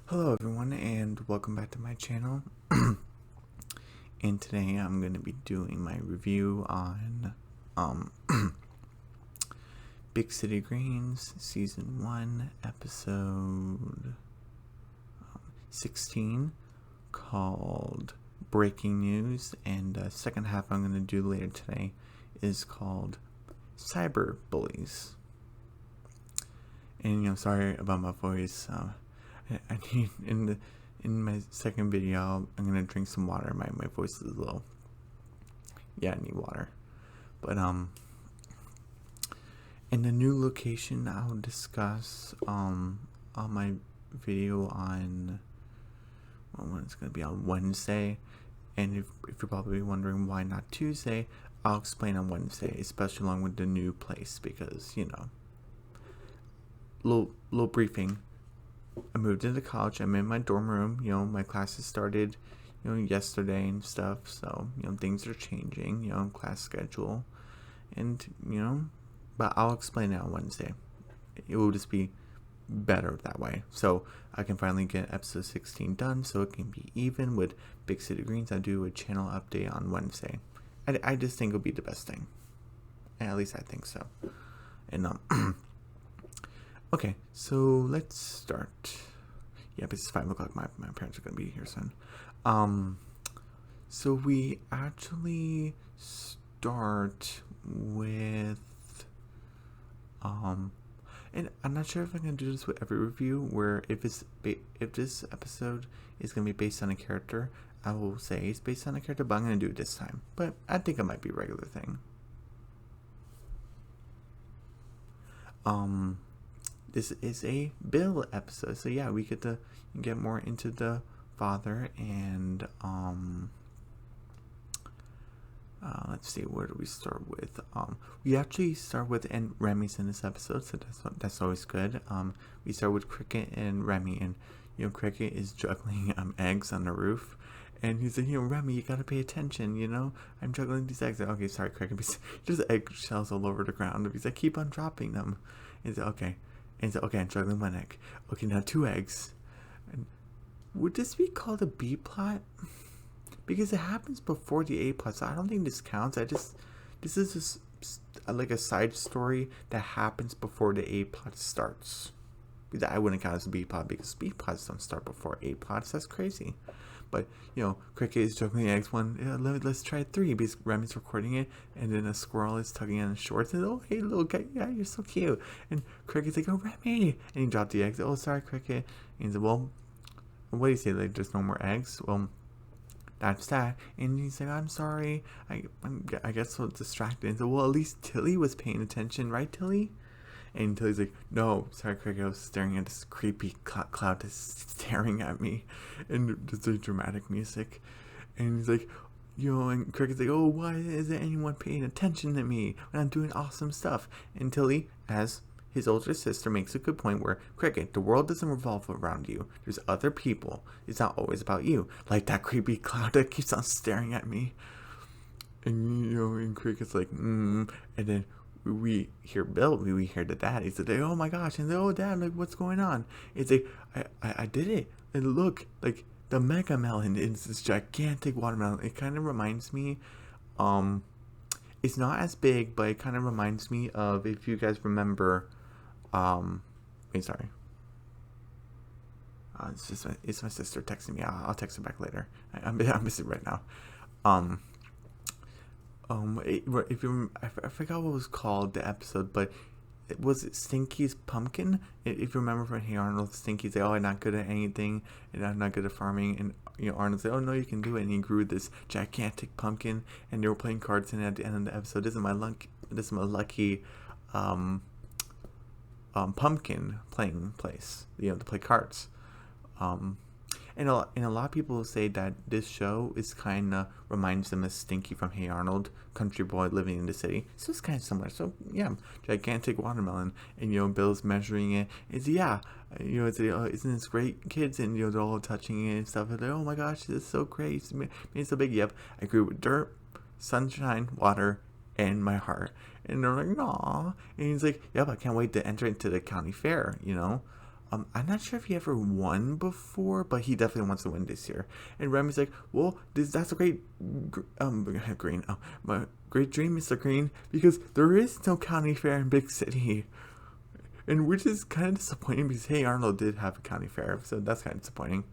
Hello everyone and welcome back to my channel. And today I'm going to be doing my review on Big City Greens Season 1 Episode 16 called Breaking News, and the second half I'm going to do later today is called Cyber Bullies. And sorry about my voice. I need in my second video I'm gonna drink some water. My voice is low. Yeah, I need water. But in the new location I'll discuss on my video on when it's gonna be on Wednesday. And if you're probably wondering why not Tuesday, I'll explain on Wednesday, especially along with the new place, because little briefing. I moved into college. I'm in my dorm room. My classes started, yesterday and stuff. So, things are changing, class schedule. And, but I'll explain it on Wednesday. It will just be better that way. So I can finally get episode 16 done so it can be even with Big City Greens. I do a channel update on Wednesday. I just think it'll be the best thing. At least I think so. And, okay, so let's start. Yeah, it's 5 o'clock. My parents are going to be here soon. So we actually start with, and I'm not sure if I'm going to do this with every review, where if this episode is going to be based on a character, I will say it's based on a character, but I'm going to do it this time. But I think it might be a regular thing. This is a Bill episode, so yeah, we get to get more into the father, and let's see, where do we start with? We actually start with, and Remy's in this episode, so that's always good. We start with Cricket and Remy, and Cricket is juggling eggs on the roof. And he's like, Remy, you gotta pay attention, I'm juggling these eggs. Okay, sorry, Cricket. There's eggshells all over the ground. He's like, keep on dropping them. He's like, okay. And he's like, okay, I'm juggling one egg. Okay, now 2 eggs. And would this be called a B plot? Because it happens before the A plot, so I don't think this counts. This is just like a side story that happens before the A plot starts. Because I wouldn't count as a B plot, because B plots don't start before A plots. That's crazy. But, Cricket is juggling eggs. Let's try 3, because Remy's recording it, and then a squirrel is tugging on his shorts, and, oh, hey, little guy, yeah, you're so cute. And Cricket's like, oh, Remy, and he dropped the eggs. Oh, sorry, Cricket. And he's like, well, what do you say, like, there's no more eggs? Well, that's that. And he's like, I'm sorry, I guess so distracted. And so, well, at least Tilly was paying attention, right, Tilly? And Tilly's like, no, sorry, Cricket, I was staring at this creepy cloud that's staring at me. And just like dramatic music. And he's like, and Cricket's like, oh, why isn't anyone paying attention to me when I'm doing awesome stuff? And Tilly, as his older sister, makes a good point where, Cricket, the world doesn't revolve around you. There's other people. It's not always about you. Like that creepy cloud that keeps on staring at me. And, and Cricket's like, and then we hear Bill, we hear the dad. He's like, oh my gosh, and oh, Dad, like, what's going on? It's like, I did it, and look, like, the Mega Mellon is this gigantic watermelon. It kind of reminds me, it's not as big, but it kind of reminds me of, if you guys remember, sorry. It's my sister texting me. I'll text her back later. I'm busy right now. If you, I forgot what it was called, the episode, but was it Stinky's Pumpkin? If you remember from Hey Arnold, Stinky's like, oh, I'm not good at anything, and I'm not good at farming, and Arnold's like, oh no, you can do it, and he grew this gigantic pumpkin, and they were playing cards in it at the end of the episode. This is my lucky pumpkin playing place, to play cards. And a lot of people say that this show is kind of reminds them of Stinky from Hey Arnold, country boy living in the city. So it's kind of similar. So yeah, gigantic watermelon, and Bill's measuring it. It's isn't this great, kids? And they're all touching it and stuff. And they're, oh my gosh, this is so great. It's made it so big. Yep, I grew with dirt, sunshine, water, and my heart. And they're like, aw. And he's like, yep, I can't wait to enter into the county fair. I'm not sure if he ever won before, but he definitely wants to win this year. And Remy's like, well, that's a great, Green, my great dream, Mr. Green, because there is no county fair in Big City. And which is kind of disappointing because, hey, Arnold did have a county fair, so that's kind of disappointing.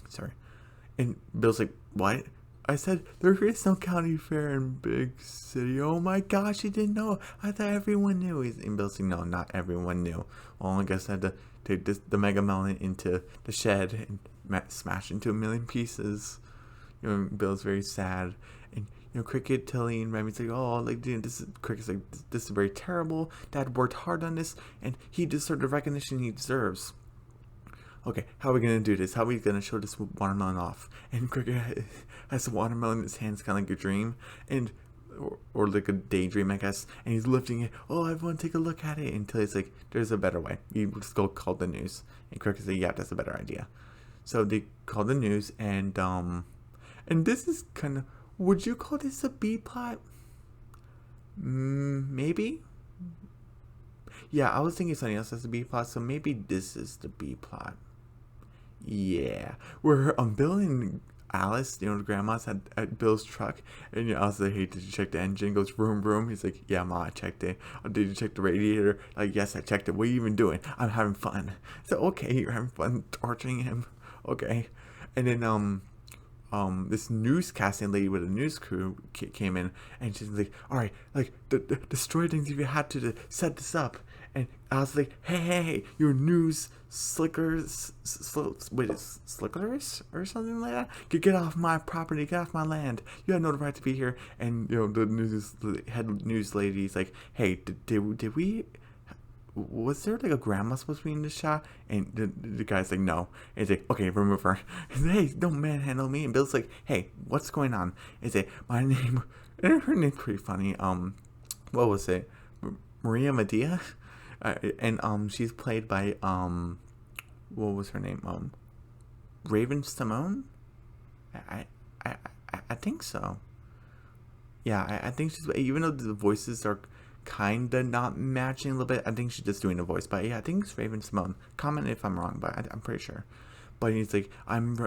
Sorry. And Bill's like, what? I said, there is no county fair in Big City. Oh my gosh, you didn't know. I thought everyone knew. And Bill's like, no, not everyone knew. Well, I guess I had to take the Mega Mellon into the shed and smash into a million pieces. Bill's very sad. And, Cricket, Tilly, and Remy's like, oh, like, dude, Cricket's like, this is very terrible. Dad worked hard on this, and he deserved the recognition he deserves. Okay, how are we going to do this? How are we going to show this watermelon off? And Cricket has the watermelon in his hands, kind of like a dream, or like a daydream, I guess. And he's lifting it. Oh, everyone take a look at it. Until he's like, there's a better way. You just go call the news. And Cricket's like, yeah, that's a better idea. So they call the news, and this is kind of, would you call this a B plot? Maybe? Yeah, I was thinking something else as a B plot, so maybe this is the B plot. Yeah, where Bill and Alice, the grandma's at Bill's truck, and Alice like, hey, did you check the engine? Goes vroom vroom. He's like, yeah, Ma, I checked it. Oh, did you check the radiator? Like, yes, I checked it. What are you even doing? I'm having fun. So okay, you're having fun torturing him. Okay, and then this newscasting lady with a news crew came in, and she's like, all right, like, destroy things if you had to set this up. And I was like, hey, you news slicklers or something like that? Get off my property, get off my land. You have no right to be here. And, the head news lady's like, hey, did we... Was there like a grandma supposed to be in the shot? And the guy's like, no. And he's like, okay, remove her. He's like, hey, don't manhandle me. And Bill's like, hey, what's going on? And he's like, my name, and her name's pretty funny. What was it? Maria Medea? And she's played by what was her name? Raven Simone? I think so. Yeah, I think she's, even though the voices are kinda not matching a little bit, I think she's just doing a voice. But yeah, I think it's Raven Simone. Comment if I'm wrong, but I'm pretty sure. But he's like, I'm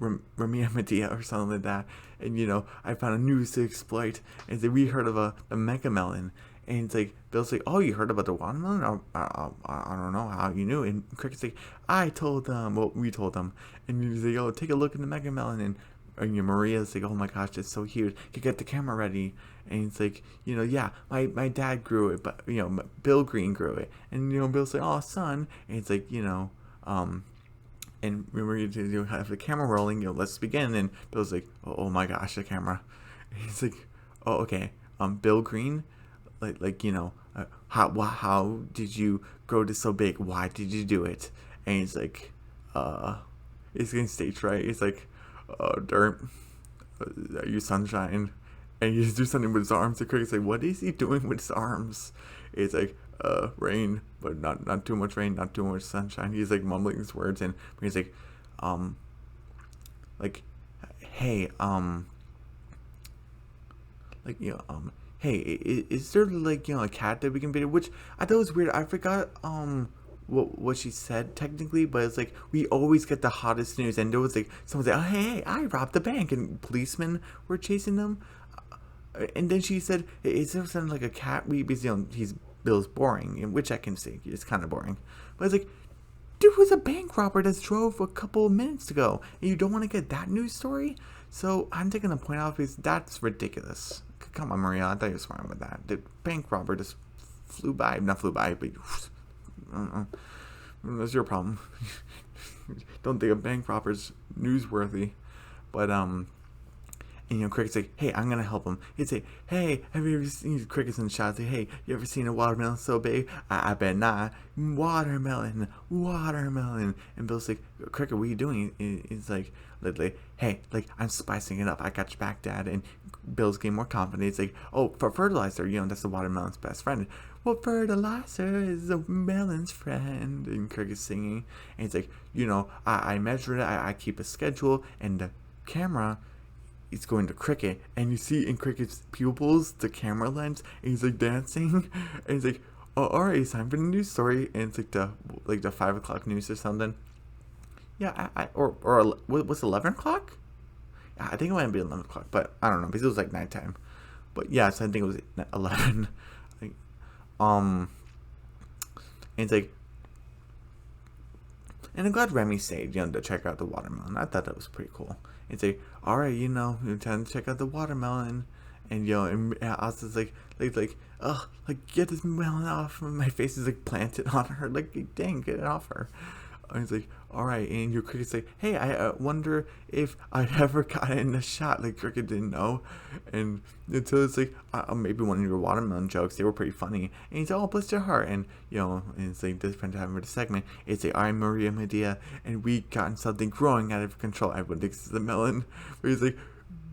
Ramia Medea or something like that, and I found a news to exploit. And so we heard of a Mega Mellon. And it's like, Bill's like, oh, you heard about the watermelon? I don't know how you knew. And Cricket's like, I told them. Well, we told them. And he's like, oh, take a look at the Mega Mellon. And Maria's like, oh my gosh, it's so huge. You get the camera ready. And it's like, yeah, my dad grew it, but, Bill Green grew it. And, Bill's like, oh, son. And it's like, and remember, you have the camera rolling, let's begin. And Bill's like, oh my gosh, the camera. And he's like, oh, okay. Bill Green? How did you grow this so big? Why did you do it? And he's like, he's getting stage right. He's like, dirt, are you sunshine? And he just do something with his arms. The critic's like, what is he doing with his arms? It's like, rain, but not too much rain, not too much sunshine. He's like mumbling his words, and he's like, hey, hey, is there a cat that we can video? Which I thought was weird. I forgot what she said technically, but it's like, we always get the hottest news. And there was like someone said, oh, hey, I robbed the bank, and policemen were chasing them. And then she said, is there something like a cat? He's Bill's boring, which I can see. It's kind of boring. But it's like, there was a bank robber that drove a couple of minutes ago, and you don't want to get that news story? So I'm taking a point out because that's ridiculous. Come on, Maria, I thought you were smart with that. The bank robber just not flew by, but that's your problem. Don't think a bank robber's newsworthy. But and Cricket's like, hey, I'm gonna help him. He'd say, hey, have you ever seen Cricket's in the shot? Say, hey, you ever seen a watermelon so big? I bet not. Watermelon. And Bill's like, Cricket, what are you doing? He's like, hey, I'm spicing it up. I got your back, Dad. And Bill's getting more confident. He's like, oh, for fertilizer, that's the watermelon's best friend. Well, fertilizer is a melon's friend. And Cricket's singing. And he's like, I measure it. I keep a schedule. And the camera, it's going to Cricket, and you see in Cricket's pupils the camera lens, and he's like dancing, and he's like, oh, all right, it's time for the news story, and it's like the 5 o'clock news or something. Yeah, or what's 11 o'clock? Yeah, I think it might be 11 o'clock, but I don't know because it was like nighttime. But yeah, so I think it was 11. Like, um, and it's like, and I'm glad Remy stayed, to check out the watermelon. I thought that was pretty cool. It's like, all right, time to check out the watermelon, and and I was just oh, like get this melon off. And my face is like planted on her, like dang, get it off her. And it's like, all right, and your Cricket's like, hey, I wonder if I ever got in a shot. Like Cricket didn't know, and until it's like maybe one of your watermelon jokes, they were pretty funny. And he's like, oh, bless your heart, and and it's like this friend having for the segment. It's like, I'm Maria Medea, and we gotten something growing out of control. Everyone thinks it's a melon, but he's like.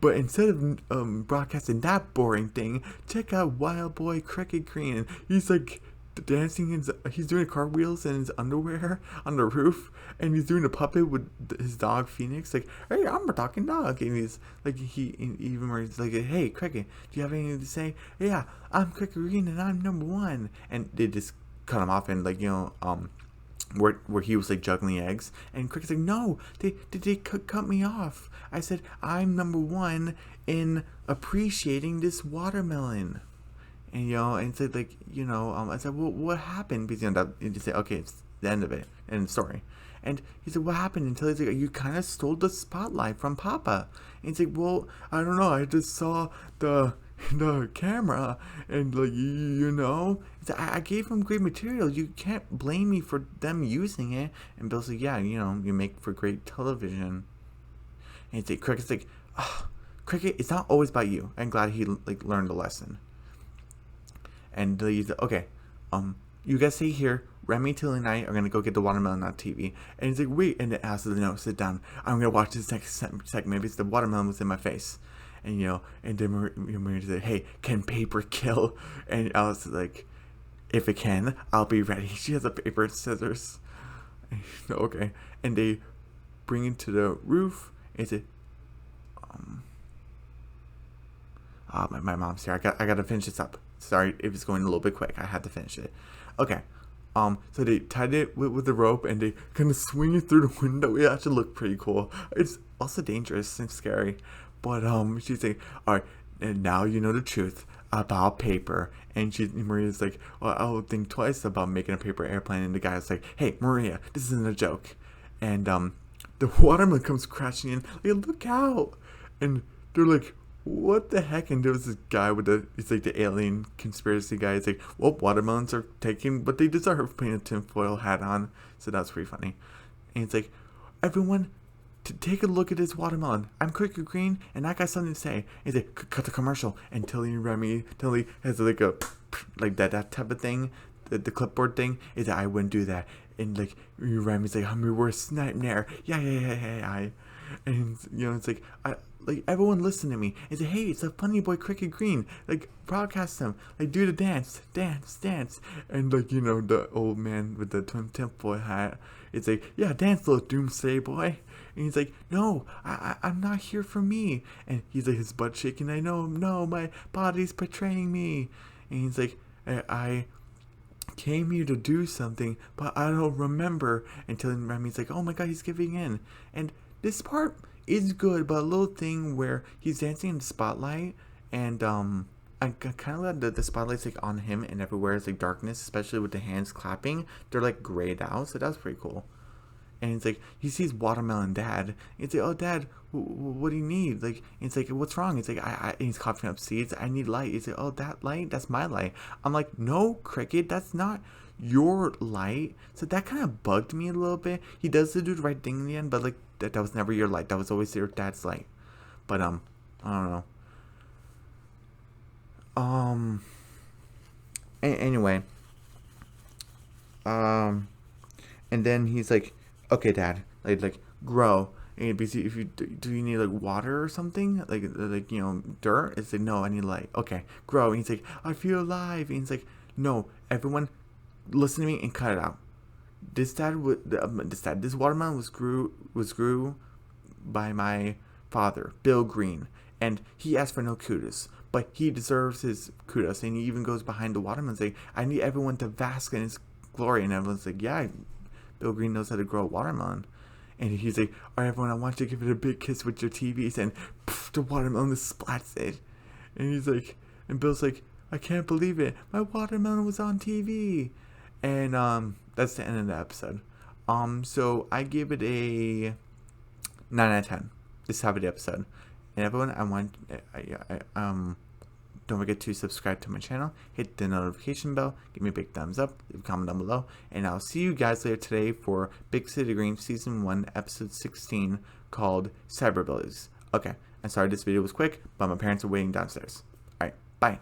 But instead of broadcasting that boring thing, check out Wild Boy Cricket Green. And he's like dancing, he's doing cartwheels in his underwear on the roof, and he's doing a puppet with his dog Phoenix. Like, hey, I'm a talking dog, and he's like, even where he's like, hey, Cricket, do you have anything to say? Yeah, I'm Cricket Green, and I'm number one. And they just cut him off, and where he was like juggling eggs, and Cricket's like, no, they cut me off. I said I'm number one in appreciating this watermelon, and and said I said, well, what happened? Because you say, okay, it's the end of it, end of story. And he said, what happened? Until he's like, you kind of stole the spotlight from Papa. And he's like, well, I don't know, I just saw the camera, and I gave him great material. You can't blame me for them using it. And Bill's like, yeah, you make for great television. And it's like, Cricket's like, oh, Cricket, it's not always about you. I'm glad he learned a lesson. And he's like, okay, you guys stay here. Remy, Tilly, and I are gonna go get the watermelon on TV. And he's like, wait, and it asks, no, sit down. I'm gonna watch this next segment. Maybe it's the watermelon was in my face. And and then Maria said, hey, can paper kill? And Alice is like, if it can, I'll be ready. She has a paper and scissors. Okay. And they bring it to the roof. And say, my mom's here. I gotta finish this up. Sorry if it's going a little bit quick. I had to finish it. Okay. So they tied it with the rope, and they kind of swing it through the window. It actually looked pretty cool. It's also dangerous and scary. But she's like, all right, and now you know the truth about paper. And Maria's like, well, I'll think twice about making a paper airplane. And the guy's like, hey, Maria, this isn't a joke. And the watermelon comes crashing in. Like, look out! And they're like, what the heck? And there was this guy it's like the alien conspiracy guy. It's like, well, watermelons are taking what they deserve, putting a tinfoil hat on. So that's pretty funny. And it's like, everyone, to take a look at this watermelon. I'm Cricket Green, and I got something to say. He's like, cut the commercial. And Tilly has like a that type of thing, the clipboard thing. Is that I wouldn't do that. And Remy's like, I'm your worst nightmare. Yeah. And it's like, everyone listen to me. And say, hey, it's a funny boy Cricket Green. Broadcast them. Do the dance. And the old man with the tinfoil hat. It's like, yeah, dance, little doomsday boy. And he's like, no, I'm not here for me. And he's like, his butt shaking. I know, no, my body's betraying me. And he's like, I came here to do something, but I don't remember. Until Remy's like, oh my god, he's giving in. And this part is good, but a little thing where he's dancing in the spotlight, and I kind of let the spotlight's on him, and everywhere is darkness, especially with the hands clapping. They're grayed out, so that's pretty cool. And it's like, he sees Watermelon Dad. It's like, oh, Dad, what do you need? It's like, what's wrong? It's like, and he's coughing up seeds. I need light. It's like, oh, that light? That's my light. I'm like, no, Cricket, that's not your light. So that kind of bugged me a little bit. He does do the right thing in the end, but that was never your light. That was always your dad's light. But I don't know. Anyway. And then he's like, okay, Dad, grow. And if you do, you need water or something, dirt? It's like, no, I need light. Okay, grow. And he's like, I feel alive. And he's like, no, everyone, listen to me and cut it out. This watermelon was grew by my father, Bill Green, and he asked for no kudos. but he deserves his kudos. And he even goes behind the watermelon saying, I need everyone to bask in his glory. And everyone's like, yeah, Bill Green knows how to grow a watermelon. And he's like, all right, everyone, I want you to give it a big kiss with your TVs. And poof, the watermelon splats it. And he's like, and Bill's like, I can't believe it. My watermelon was on TV. And that's the end of the episode. So I give it a 9 out of 10. This is how the episode. And everyone, don't forget to subscribe to my channel, hit the notification bell, give me a big thumbs up, leave a comment down below, and I'll see you guys later today for Big City Dreams Season 1, Episode 16, called Cyberbullies. Okay, I'm sorry this video was quick, but my parents are waiting downstairs. Alright, bye.